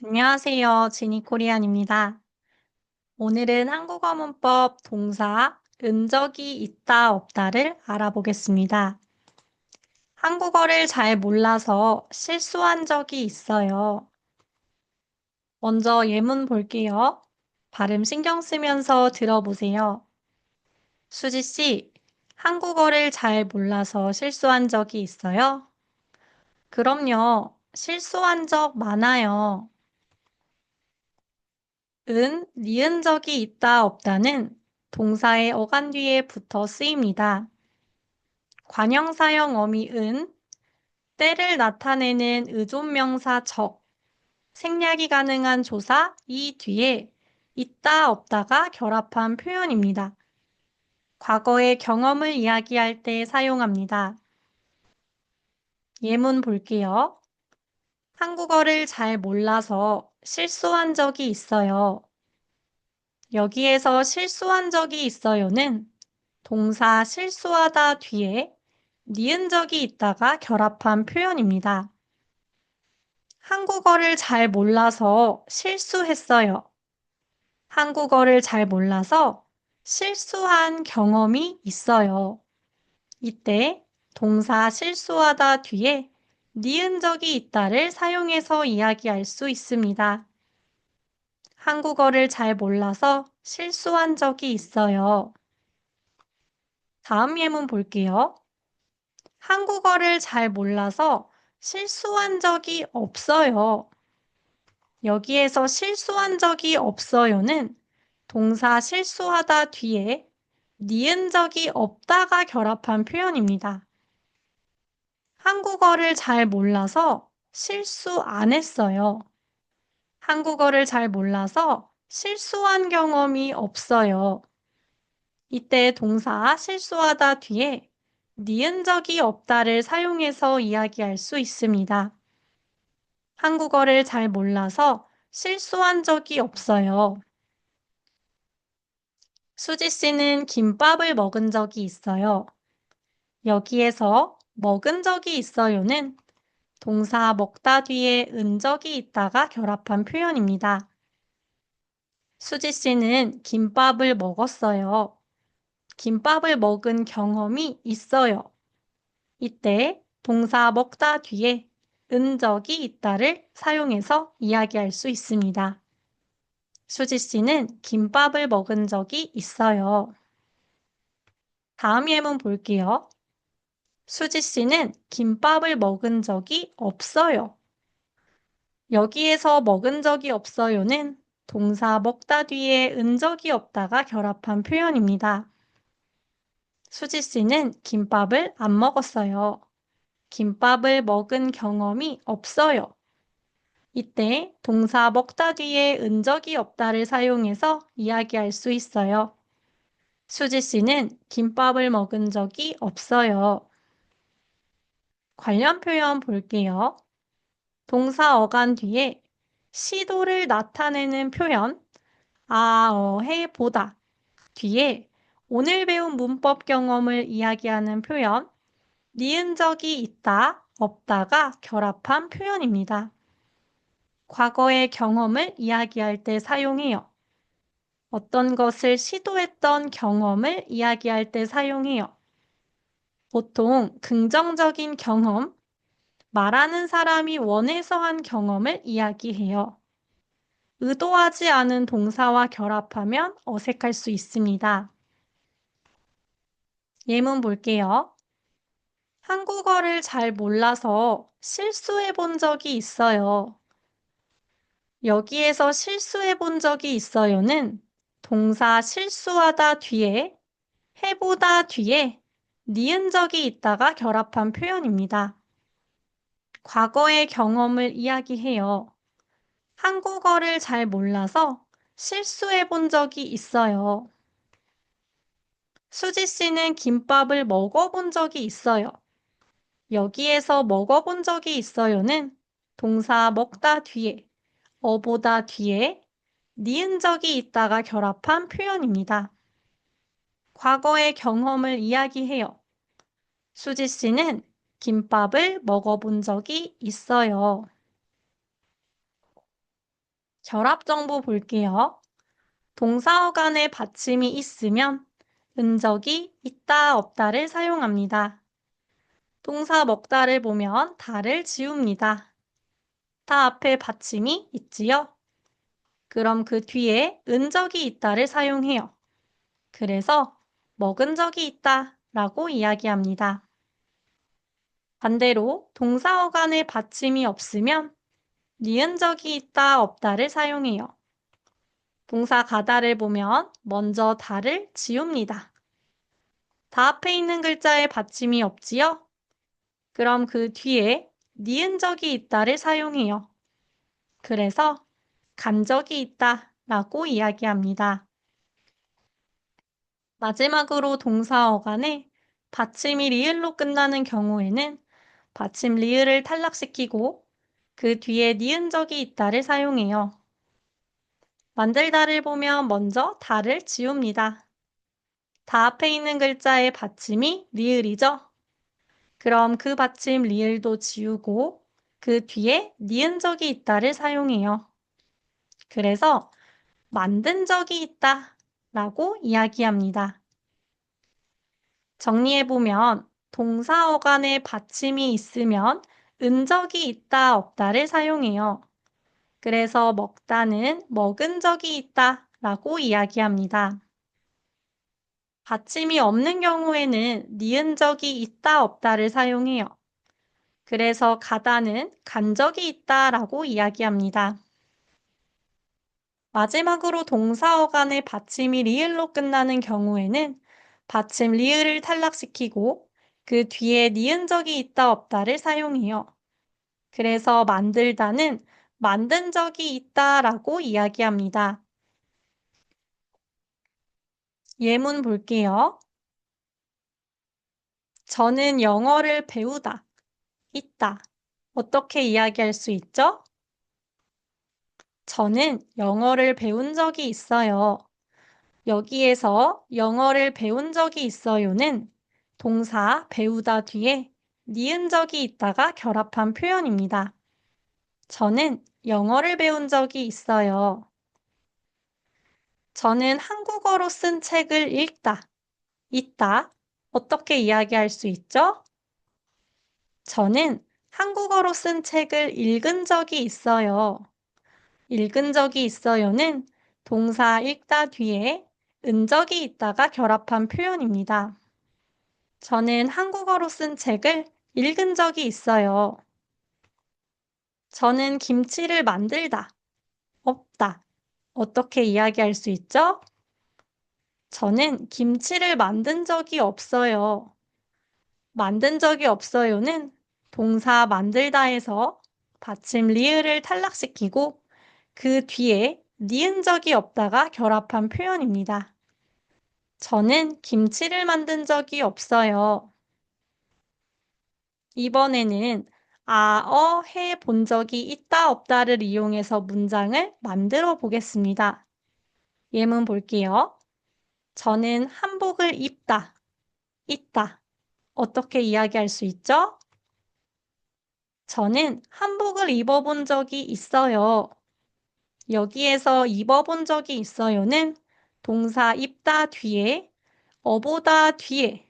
안녕하세요. 지니코리안입니다. 오늘은 한국어 문법 동사 은적이 있다 없다를 알아보겠습니다. 한국어를 잘 몰라서 실수한 적이 있어요. 먼저 예문 볼게요. 발음 신경 쓰면서 들어보세요. 수지 씨, 한국어를 잘 몰라서 실수한 적이 있어요? 그럼요. 실수한 적 많아요. 니은 적이 있다 없다는 동사의 어간 뒤에 붙어 쓰입니다. 관형사형 어미 때를 나타내는 의존명사 적, 생략이 가능한 조사 이 뒤에 있다 없다가 결합한 표현입니다. 과거의 경험을 이야기할 때 사용합니다. 예문 볼게요. 한국어를 잘 몰라서 실수한 적이 있어요. 여기에서 실수한 적이 있어요는 동사 실수하다 뒤에 니은 적이 있다가 결합한 표현입니다. 한국어를 잘 몰라서 실수했어요. 한국어를 잘 몰라서 실수한 경험이 있어요. 이때 동사 실수하다 뒤에 니은 적이 있다를 사용해서 이야기할 수 있습니다. 한국어를 잘 몰라서 실수한 적이 있어요. 다음 예문 볼게요. 한국어를 잘 몰라서 실수한 적이 없어요. 여기에서 실수한 적이 없어요는 동사 실수하다 뒤에 니은 적이 없다가 결합한 표현입니다. 한국어를 잘 몰라서 실수 안 했어요. 한국어를 잘 몰라서 실수한 경험이 없어요. 이때 동사 실수하다 뒤에 니은 적이 없다를 사용해서 이야기할 수 있습니다. 한국어를 잘 몰라서 실수한 적이 없어요. 수지 씨는 김밥을 먹은 적이 있어요. 여기에서 먹은 적이 있어요는 동사 먹다 뒤에 적이 있다가 결합한 표현입니다. 수지 씨는 김밥을 먹었어요. 김밥을 먹은 경험이 있어요. 이때 동사 먹다 뒤에 적이 있다를 사용해서 이야기할 수 있습니다. 수지 씨는 김밥을 먹은 적이 있어요. 다음 예문 볼게요. 수지 씨는 김밥을 먹은 적이 없어요. 여기에서 먹은 적이 없어요는 동사 먹다 뒤에 적이 없다가 결합한 표현입니다. 수지 씨는 김밥을 안 먹었어요. 김밥을 먹은 경험이 없어요. 이때 동사 먹다 뒤에 적이 없다를 사용해서 이야기할 수 있어요. 수지 씨는 김밥을 먹은 적이 없어요. 관련 표현 볼게요. 동사 어간 뒤에 시도를 나타내는 표현 해, 보다 뒤에 오늘 배운 문법 경험을 이야기하는 표현 니은 적이 있다, 없다가 결합한 표현입니다. 과거의 경험을 이야기할 때 사용해요. 어떤 것을 시도했던 경험을 이야기할 때 사용해요. 보통 긍정적인 경험, 말하는 사람이 원해서 한 경험을 이야기해요. 의도하지 않은 동사와 결합하면 어색할 수 있습니다. 예문 볼게요. 한국어를 잘 몰라서 실수해 본 적이 있어요. 여기에서 실수해 본 적이 있어요는 동사 실수하다 뒤에 해보다 뒤에 니은 적이 있다가 결합한 표현입니다. 과거의 경험을 이야기해요. 한국어를 잘 몰라서 실수해 본 적이 있어요. 수지 씨는 김밥을 먹어본 적이 있어요. 여기에서 먹어본 적이 있어요는 동사 먹다 뒤에, 어보다 뒤에 니은 적이 있다가 결합한 표현입니다. 과거의 경험을 이야기해요. 수지 씨는 김밥을 먹어본 적이 있어요. 결합 정보 볼게요. 동사어간에 받침이 있으면 은적이 있다, 없다를 사용합니다. 동사 먹다를 보면 다를 지웁니다. 다 앞에 받침이 있지요? 그럼 그 뒤에 은적이 있다를 사용해요. 그래서 먹은 적이 있다 라고 이야기합니다. 반대로 동사어간에 받침이 없으면 니은 적이 있다, 없다를 사용해요. 동사 가다를 보면 먼저 다를 지웁니다. 다 앞에 있는 글자에 받침이 없지요? 그럼 그 뒤에 니은 적이 있다를 사용해요. 그래서 간 적이 있다 라고 이야기합니다. 마지막으로 동사 어간에 받침이 리을로 끝나는 경우에는 받침 리을을 탈락시키고 그 뒤에 니은 적이 있다를 사용해요. 만들다를 보면 먼저 다를 지웁니다. 다 앞에 있는 글자의 받침이 리을이죠? 그럼 그 받침 리을도 지우고 그 뒤에 니은 적이 있다를 사용해요. 그래서 만든 적이 있다 라고 이야기합니다. 정리해보면 동사 어간에 받침이 있으면 은적이 있다, 없다를 사용해요. 그래서 먹다는 먹은 적이 있다 라고 이야기합니다. 받침이 없는 경우에는 니은 적이 있다, 없다를 사용해요. 그래서 가다는 간 적이 있다 라고 이야기합니다. 마지막으로 동사 어간의 받침이 리을로 끝나는 경우에는 받침 리을을 탈락시키고 그 뒤에 니은 적이 있다, 없다를 사용해요. 그래서 만들다는 만든 적이 있다 라고 이야기합니다. 예문 볼게요. 저는 영어를 배우다, 있다. 어떻게 이야기할 수 있죠? 저는 영어를 배운 적이 있어요. 여기에서 영어를 배운 적이 있어요는 동사 배우다 뒤에 니은 적이 있다가 결합한 표현입니다. 저는 영어를 배운 적이 있어요. 저는 한국어로 쓴 책을 읽다, 있다. 어떻게 이야기할 수 있죠? 저는 한국어로 쓴 책을 읽은 적이 있어요. 읽은 적이 있어요는 동사 읽다 뒤에 은적이 있다가 결합한 표현입니다. 저는 한국어로 쓴 책을 읽은 적이 있어요. 저는 김치를 만들다, 없다. 어떻게 이야기할 수 있죠? 저는 김치를 만든 적이 없어요. 만든 적이 없어요는 동사 만들다에서 받침 리을을 탈락시키고 그 뒤에 니은 적이 없다가 결합한 표현입니다. 저는 김치를 만든 적이 없어요. 이번에는 해 본 적이 있다, 없다를 이용해서 문장을 만들어 보겠습니다. 예문 볼게요. 저는 한복을 입다, 있다. 어떻게 이야기할 수 있죠? 저는 한복을 입어본 적이 있어요. 여기에서 입어본 적이 있어요는 동사 입다 뒤에 어보다 뒤에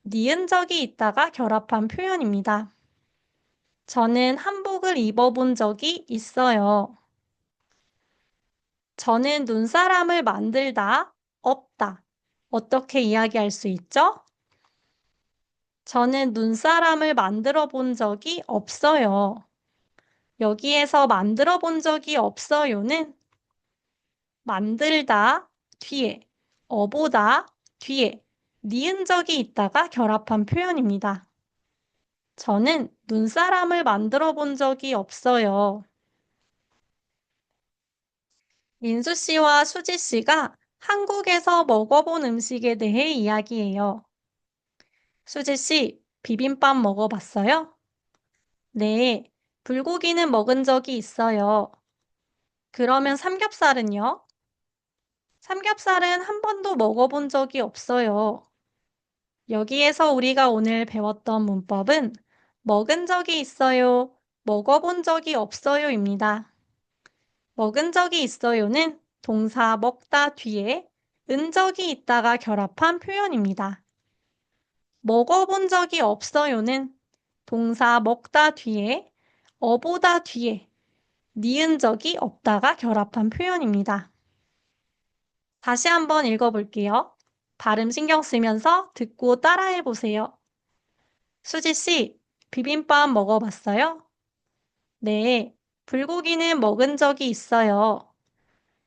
니은 적이 있다가 결합한 표현입니다. 저는 한복을 입어본 적이 있어요. 저는 눈사람을 만들다, 없다. 어떻게 이야기할 수 있죠? 저는 눈사람을 만들어 본 적이 없어요. 여기에서 만들어 본 적이 없어요는 만들다 뒤에, 어보다 뒤에 니은 적이 있다가 결합한 표현입니다. 저는 눈사람을 만들어 본 적이 없어요. 민수 씨와 수지 씨가 한국에서 먹어본 음식에 대해 이야기해요. 수지 씨, 비빔밥 먹어봤어요? 네, 불고기는 먹은 적이 있어요. 그러면 삼겹살은요? 삼겹살은 한 번도 먹어본 적이 없어요. 여기에서 우리가 오늘 배웠던 문법은 먹은 적이 있어요, 먹어본 적이 없어요입니다. 먹은 적이 있어요는 동사 먹다 뒤에 은 적이 있다가 결합한 표현입니다. 먹어본 적이 없어요는 동사 먹다 뒤에 어보다 뒤에 니은 적이 없다가 결합한 표현입니다. 다시 한번 읽어볼게요. 발음 신경 쓰면서 듣고 따라해 보세요. 수지 씨, 비빔밥 먹어봤어요? 네, 불고기는 먹은 적이 있어요.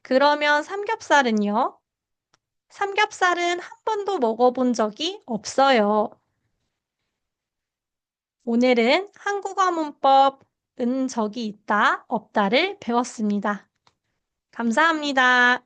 그러면 삼겹살은요? 삼겹살은 한 번도 먹어본 적이 없어요. 오늘은 한국어 문법 은 적이 있다, 없다를 배웠습니다. 감사합니다.